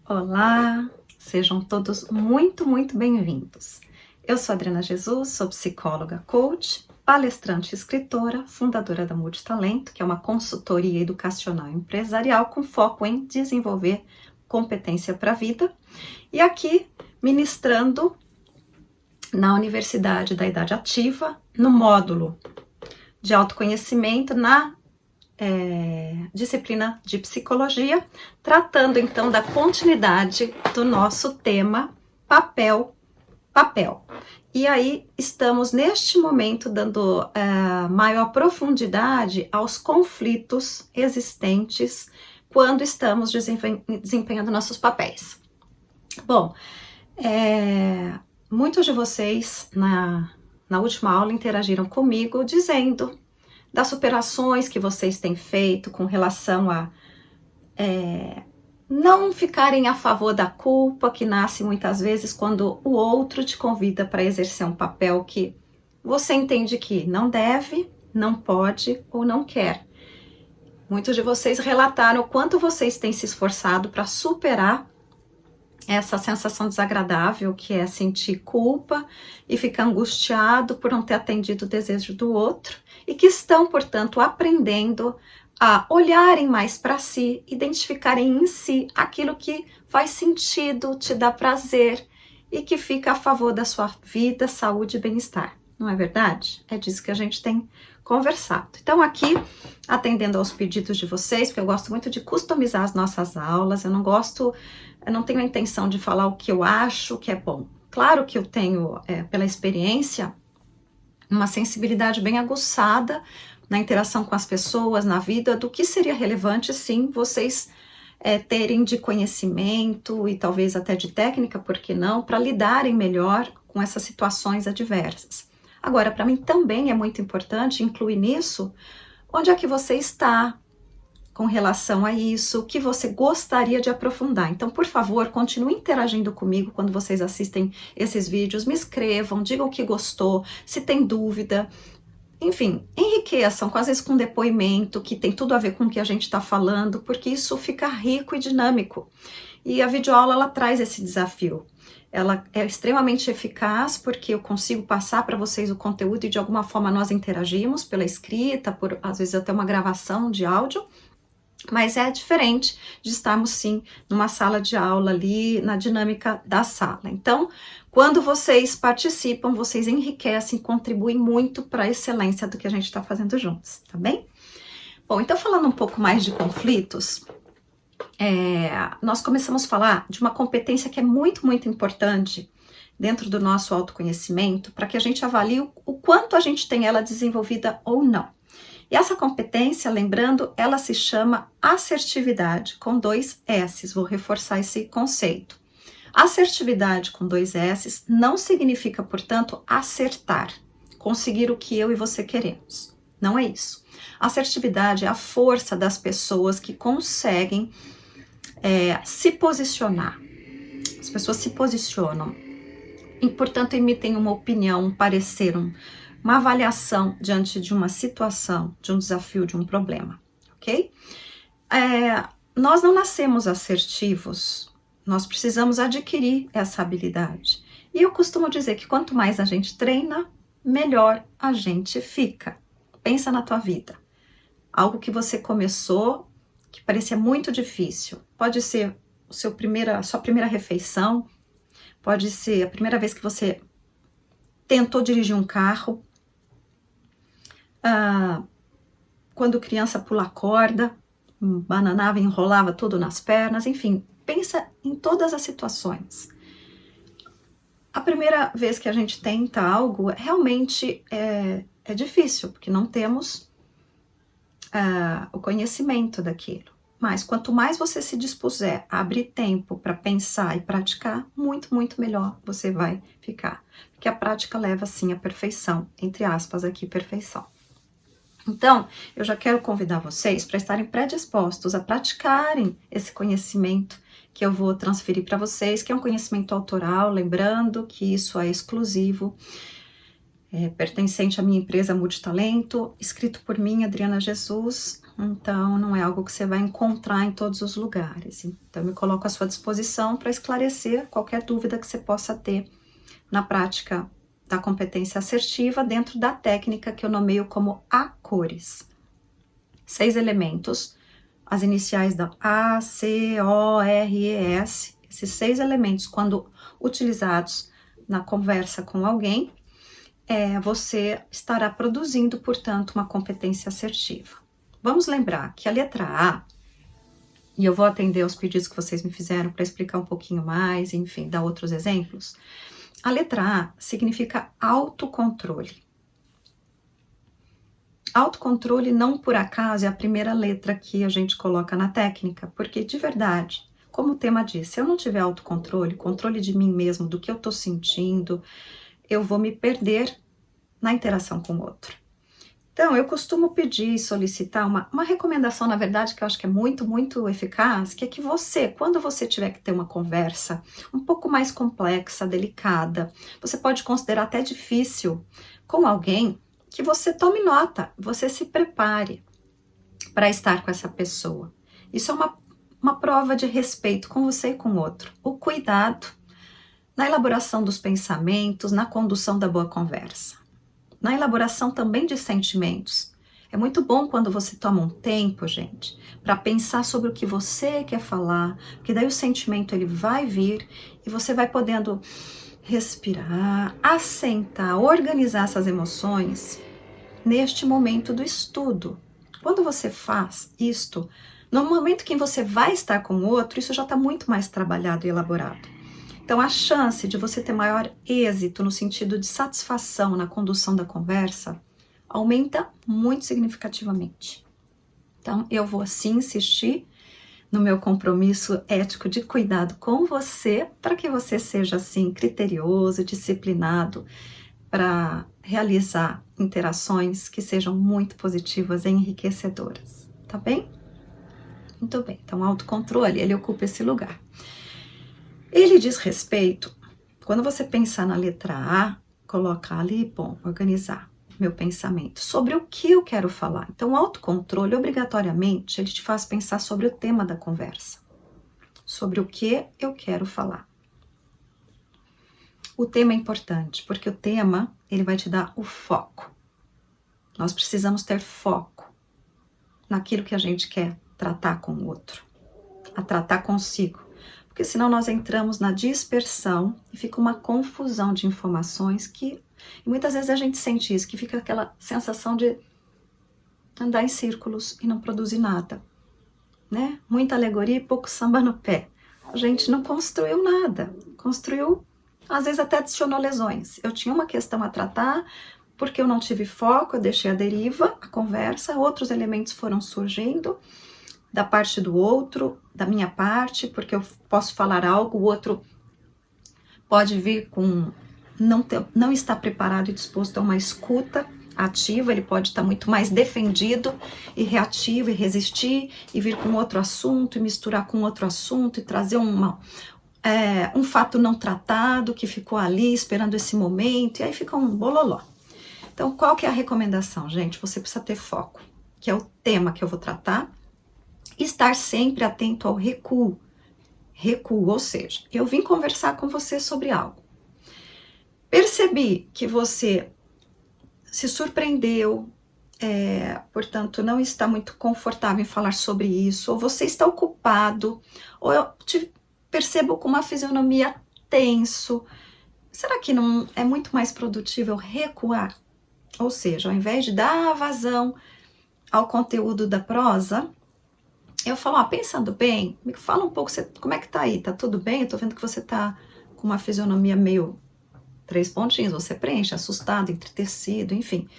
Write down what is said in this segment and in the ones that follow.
Olá, sejam todos muito bem-vindos. Eu sou Adriana Jesus, sou psicóloga, coach, palestrante e escritora, fundadora da Multitalento, que é uma consultoria educacional e empresarial com foco em desenvolver competência para a vida. E aqui, ministrando na Universidade da Idade Ativa, no módulo de autoconhecimento, na disciplina de psicologia, tratando então da continuidade do nosso tema papel. E aí estamos neste momento dando maior profundidade aos conflitos existentes quando estamos desempenhando nossos papéis. Bom, muitos de vocês na última aula interagiram comigo dizendo das superações que vocês têm feito com relação a não ficarem a favor da culpa que nasce muitas vezes quando o outro te convida para exercer um papel que você entende que não deve, não pode ou não quer. Muitos de vocês relataram o quanto vocês têm se esforçado para superar essa sensação desagradável que é sentir culpa e ficar angustiado por não ter atendido o desejo do outro e que estão, portanto, aprendendo a olharem mais para si, identificarem em si aquilo que faz sentido, te dá prazer e que fica a favor da sua vida, saúde e bem-estar. Não é verdade? É disso que a gente tem conversado. Então aqui, atendendo aos pedidos de vocês, porque eu gosto muito de customizar as nossas aulas, eu não tenho a intenção de falar o que eu acho que é bom. Claro que eu tenho, pela experiência, uma sensibilidade bem aguçada na interação com as pessoas, na vida, do que seria relevante, sim, vocês terem de conhecimento e talvez até de técnica, por que não, para lidarem melhor com essas situações adversas. Agora, para mim também é muito importante incluir nisso onde é que você está com relação a isso, o que você gostaria de aprofundar. Então, por favor, continue interagindo comigo quando vocês assistem esses vídeos, me escrevam, digam o que gostou, se tem dúvida. Enfim, enriqueçam, às vezes com depoimento, que tem tudo a ver com o que a gente está falando, porque isso fica rico e dinâmico. E a videoaula, ela traz esse desafio. Ela é extremamente eficaz, porque eu consigo passar para vocês o conteúdo e de alguma forma nós interagimos pela escrita, por às vezes até uma gravação de áudio, mas é diferente de estarmos sim numa sala de aula ali, na dinâmica da sala. Então, quando vocês participam, vocês enriquecem, contribuem muito para a excelência do que a gente está fazendo juntos, tá bem? Bom, então falando um pouco mais de conflitos, nós começamos a falar de uma competência que é muito importante dentro do nosso autoconhecimento, para que a gente avalie o quanto a gente tem ela desenvolvida ou não. E essa competência, lembrando, ela se chama assertividade, com 2 S's, vou reforçar esse conceito. Assertividade com 2 S's não significa, portanto, acertar, conseguir o que eu e você queremos. Não é isso. Assertividade é a força das pessoas que conseguem se posicionar. As pessoas se posicionam e, portanto, emitem uma opinião, um parecer, uma avaliação diante de uma situação, de um desafio, de um problema, ok? Nós não nascemos assertivos, nós precisamos adquirir essa habilidade. E eu costumo dizer que quanto mais a gente treina, melhor a gente fica. Pensa na tua vida. Algo que você começou, que parecia muito difícil. Pode ser a sua primeira refeição, pode ser a primeira vez que você tentou dirigir um carro, quando criança pular corda, bananava, enrolava tudo nas pernas, enfim, pensa em todas as situações. A primeira vez que a gente tenta algo, realmente é difícil, porque não temos o conhecimento daquilo. Mas quanto mais você se dispuser a abrir tempo para pensar e praticar, muito melhor você vai ficar. Porque a prática leva, sim, à perfeição, entre aspas aqui, perfeição. Então, eu já quero convidar vocês para estarem predispostos a praticarem esse conhecimento que eu vou transferir para vocês, que é um conhecimento autoral, lembrando que isso é exclusivo, pertencente à minha empresa Multitalento, escrito por mim, Adriana Jesus, Então, não é algo que você vai encontrar em todos os lugares. Então, eu me coloco à sua disposição para esclarecer qualquer dúvida que você possa ter na prática da competência assertiva dentro da técnica que eu nomeio como ACORES. 6 elementos, as iniciais da A, C, O, R, E, S. Esses 6 elementos, quando utilizados na conversa com alguém, você estará produzindo, portanto, uma competência assertiva. Vamos lembrar que a letra A, e eu vou atender aos pedidos que vocês me fizeram para explicar um pouquinho mais, enfim, dar outros exemplos. A letra A significa autocontrole. Autocontrole, não por acaso, é a primeira letra que a gente coloca na técnica, porque de verdade, como o tema diz, se eu não tiver autocontrole, controle de mim mesmo, do que eu estou sentindo, eu vou me perder na interação com o outro. Então, eu costumo pedir e solicitar uma recomendação, na verdade, que eu acho que é muito, muito eficaz, que é que você, quando você tiver que ter uma conversa um pouco mais complexa, delicada, você pode considerar até difícil com alguém, que você tome nota, você se prepare para estar com essa pessoa. Isso é uma prova de respeito com você e com o outro. O cuidado na elaboração dos pensamentos, na condução da boa conversa. Na elaboração também de sentimentos. É muito bom quando você toma um tempo, gente, para pensar sobre o que você quer falar, porque daí o sentimento ele vai vir e você vai podendo respirar, assentar, organizar essas emoções neste momento do estudo. Quando você faz isto, no momento que você vai estar com o outro, isso já está muito mais trabalhado e elaborado. Então, a chance de você ter maior êxito no sentido de satisfação na condução da conversa aumenta muito significativamente. Então, eu vou sim insistir no meu compromisso ético de cuidado com você, para que você seja assim criterioso, disciplinado, para realizar interações que sejam muito positivas e enriquecedoras, tá bem? Muito bem, então o autocontrole, ele ocupa esse lugar. Ele diz respeito, quando você pensar na letra A, colocar ali, bom, organizar meu pensamento, sobre o que eu quero falar. Então, o autocontrole, obrigatoriamente, ele te faz pensar sobre o tema da conversa, sobre o que eu quero falar. O tema é importante, porque o tema, ele vai te dar o foco. Nós precisamos ter foco naquilo que a gente quer tratar com o outro, a tratar consigo. Porque senão nós entramos na dispersão e fica uma confusão de informações que, e muitas vezes a gente sente isso, que fica aquela sensação de andar em círculos e não produzir nada, né? Muita alegoria e pouco samba no pé. A gente não construiu nada, construiu, às vezes até adicionou lesões. Eu tinha uma questão a tratar, porque eu não tive foco, eu deixei a deriva, a conversa, outros elementos foram surgindo, da parte do outro, da minha parte, porque eu posso falar algo, o outro pode vir com não estar preparado e disposto a uma escuta ativa, ele pode estar muito mais defendido e reativo e resistir e vir com outro assunto e misturar com outro assunto e trazer um fato não tratado que ficou ali esperando esse momento e aí fica um bololó. Então, qual que é a recomendação, gente? Você precisa ter foco, que é o tema que eu vou tratar. Estar sempre atento ao recuo. Recuo, ou seja, eu vim conversar com você sobre algo. Percebi que você se surpreendeu, portanto, não está muito confortável em falar sobre isso, ou você está ocupado, ou eu te percebo com uma fisionomia tenso. Será que não é muito mais produtivo eu recuar? Ou seja, ao invés de dar vazão ao conteúdo da prosa, eu falo, pensando bem, me fala um pouco, como é que tá aí? Tá tudo bem? Eu tô vendo que você tá com uma fisionomia meio 3 pontinhos, você preenche, assustado, entristecido, enfim.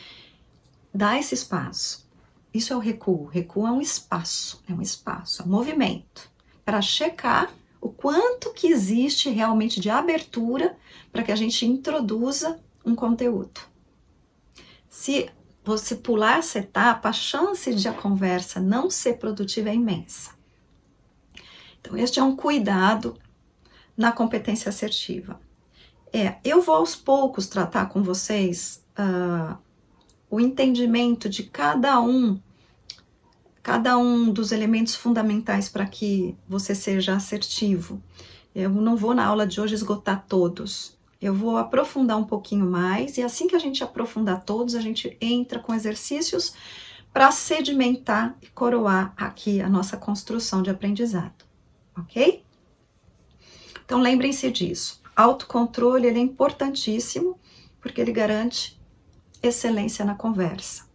Dá esse espaço. Isso é o recuo. Recuo é um espaço, é um movimento para checar o quanto que existe realmente de abertura para que a gente introduza um conteúdo. Se você pular essa etapa, a chance de a conversa não ser produtiva é imensa. Então, este é um cuidado na competência assertiva. Eu vou aos poucos tratar com vocês o entendimento de cada cada um dos elementos fundamentais para que você seja assertivo. Eu não vou na aula de hoje esgotar todos. Eu vou aprofundar um pouquinho mais e assim que a gente aprofundar todos, a gente entra com exercícios para sedimentar e coroar aqui a nossa construção de aprendizado, ok? Então lembrem-se disso. Autocontrole, ele é importantíssimo porque ele garante excelência na conversa.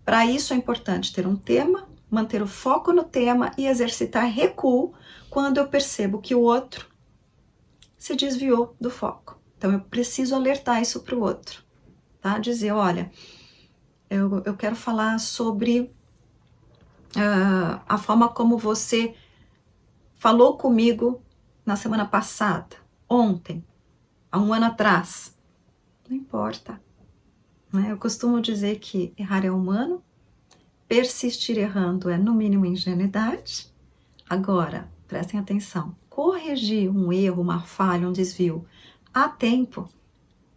Para isso é importante ter um tema, manter o foco no tema e exercitar recuo quando eu percebo que o outro se desviou do foco. Então eu preciso alertar isso para o outro, tá? Dizer, olha, eu quero falar sobre a forma como você falou comigo na semana passada, ontem, há um ano atrás. Não importa. Né? Eu costumo dizer que errar é humano, persistir errando é no mínimo ingenuidade. Agora, prestem atenção, corrigir um erro, uma falha, um desvio a tempo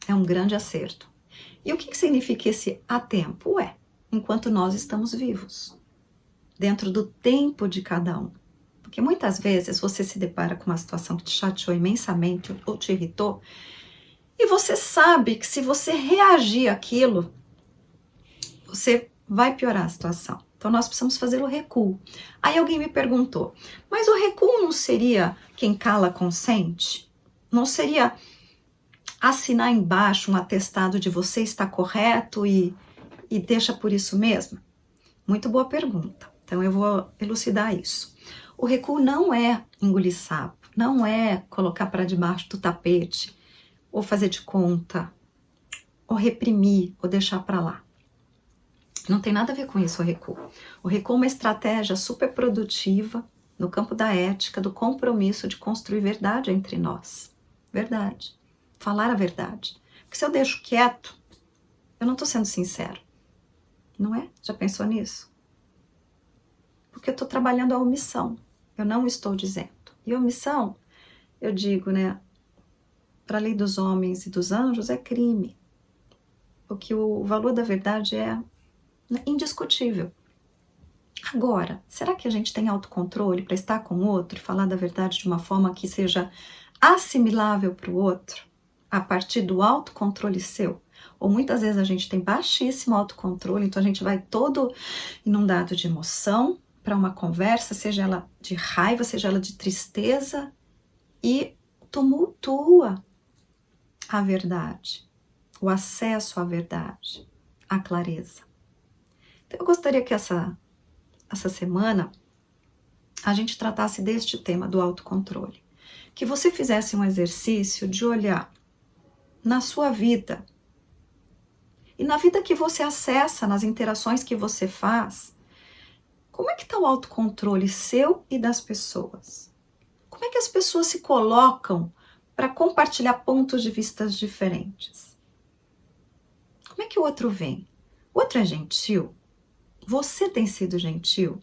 é um grande acerto. E o que significa esse a tempo? Enquanto nós estamos vivos, dentro do tempo de cada um. Porque muitas vezes você se depara com uma situação que te chateou imensamente ou te irritou, e você sabe que se você reagir àquilo, você vai piorar a situação. Então nós precisamos fazer o recuo. Aí alguém me perguntou, mas o recuo não seria quem cala consente? Não seria assinar embaixo um atestado de você está correto e deixa por isso mesmo? Muito boa pergunta. Então eu vou elucidar isso. O recuo não é engolir sapo, não é colocar para debaixo do tapete, ou fazer de conta, ou reprimir, ou deixar para lá. Não tem nada a ver com isso o recuo. O recuo é uma estratégia super produtiva no campo da ética, do compromisso de construir verdade entre nós. Verdade. Falar a verdade. Porque se eu deixo quieto, eu não estou sendo sincero. Não é? Já pensou nisso? Porque eu estou trabalhando a omissão. Eu não estou dizendo. E omissão, eu digo, né? Para a lei dos homens e dos anjos é crime. Porque o valor da verdade é indiscutível. Agora, será que a gente tem autocontrole para estar com o outro e falar da verdade de uma forma que seja assimilável para o outro, a partir do autocontrole seu? Ou muitas vezes a gente tem baixíssimo autocontrole, então a gente vai todo inundado de emoção para uma conversa, seja ela de raiva, seja ela de tristeza, e tumultua a verdade, o acesso à verdade, à clareza. Então eu gostaria que essa semana a gente tratasse deste tema do autocontrole. Que você fizesse um exercício de olhar na sua vida e na vida que você acessa, nas interações que você faz, como é que está o autocontrole seu e das pessoas? Como é que as pessoas se colocam para compartilhar pontos de vista diferentes? Como é que o outro vem? O outro é gentil? Você tem sido gentil?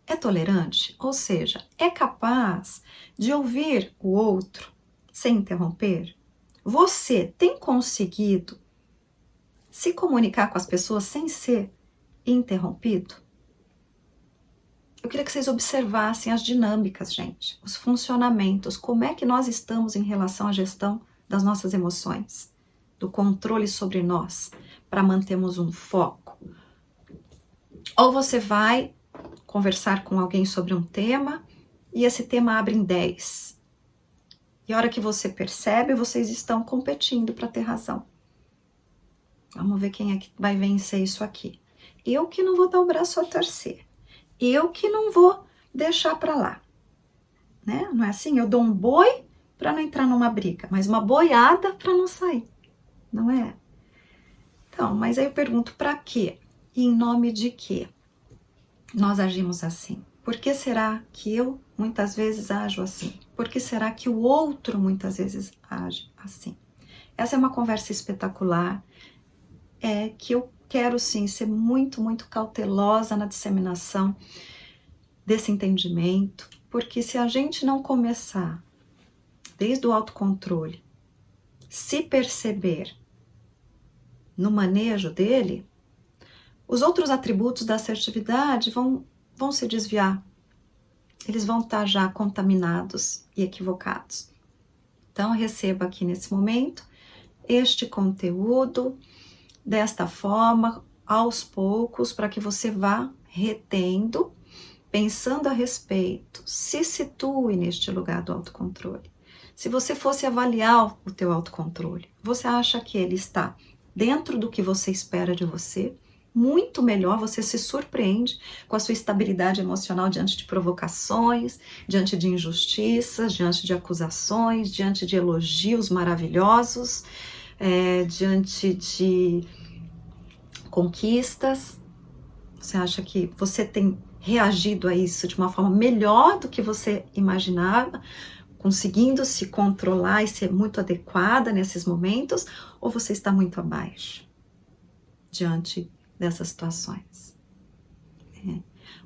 É tolerante? Ou seja, é capaz de ouvir o outro sem interromper? Você tem conseguido se comunicar com as pessoas sem ser interrompido? Eu queria que vocês observassem as dinâmicas, gente, os funcionamentos, como é que nós estamos em relação à gestão das nossas emoções, do controle sobre nós, para mantermos um foco. Ou você vai conversar com alguém sobre um tema e esse tema abre em 10. E a hora que você percebe, vocês estão competindo para ter razão. Vamos ver quem é que vai vencer isso aqui. Eu que não vou dar o braço a torcer. Eu que não vou deixar para lá. Né? Não é assim? Eu dou um boi para não entrar numa briga, mas uma boiada para não sair. Não é? Então, mas aí eu pergunto, para quê? E em nome de quê nós agimos assim? Por que será que eu muitas vezes ajo assim? Por que será que o outro muitas vezes age assim? Essa é uma conversa espetacular, que eu quero sim ser muito, muito cautelosa na disseminação desse entendimento, porque se a gente não começar desde o autocontrole, se perceber no manejo dele, Os outros atributos da assertividade vão se desviar. Eles vão estar já contaminados e equivocados. Então, receba aqui nesse momento este conteúdo desta forma, aos poucos, para que você vá retendo, pensando a respeito, se situe neste lugar do autocontrole. Se você fosse avaliar o teu autocontrole, você acha que ele está dentro do que você espera de você? Muito melhor, você se surpreende com a sua estabilidade emocional diante de provocações, diante de injustiças, diante de acusações, diante de elogios maravilhosos, diante de conquistas. Você acha que você tem reagido a isso de uma forma melhor do que você imaginava, conseguindo se controlar e ser muito adequada nesses momentos, ou você está muito abaixo diante dessas situações?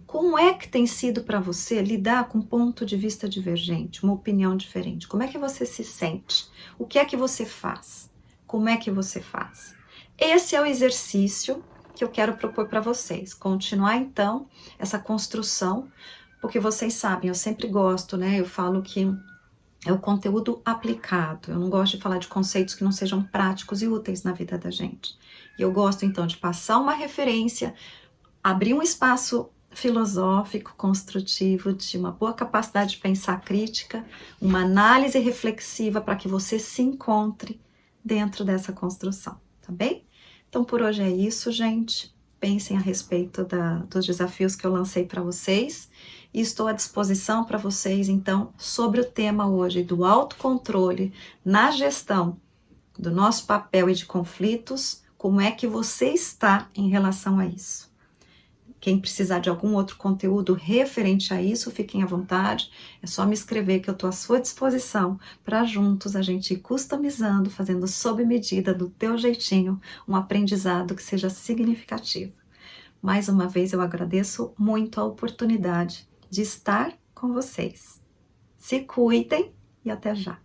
Como é que tem sido para você lidar com um ponto de vista divergente, uma opinião diferente? Como é que você se sente? O que é que você faz? Como é que você faz? Esse é o exercício que eu quero propor para vocês. Continuar, então, essa construção, porque vocês sabem, eu sempre gosto, né? Eu falo que é o conteúdo aplicado. Eu não gosto de falar de conceitos que não sejam práticos e úteis na vida da gente. E eu gosto, então, de passar uma referência, abrir um espaço filosófico, construtivo, de uma boa capacidade de pensar crítica, uma análise reflexiva para que você se encontre dentro dessa construção, tá bem? Então, por hoje é isso, gente. Pensem a respeito dos desafios que eu lancei para vocês e estou à disposição para vocês, então, sobre o tema hoje do autocontrole na gestão do nosso papel e de conflitos, como é que você está em relação a isso. Quem precisar de algum outro conteúdo referente a isso, fiquem à vontade. É só me escrever que eu estou à sua disposição para juntos a gente ir customizando, fazendo sob medida, do teu jeitinho, um aprendizado que seja significativo. Mais uma vez eu agradeço muito a oportunidade de estar com vocês. Se cuidem e até já!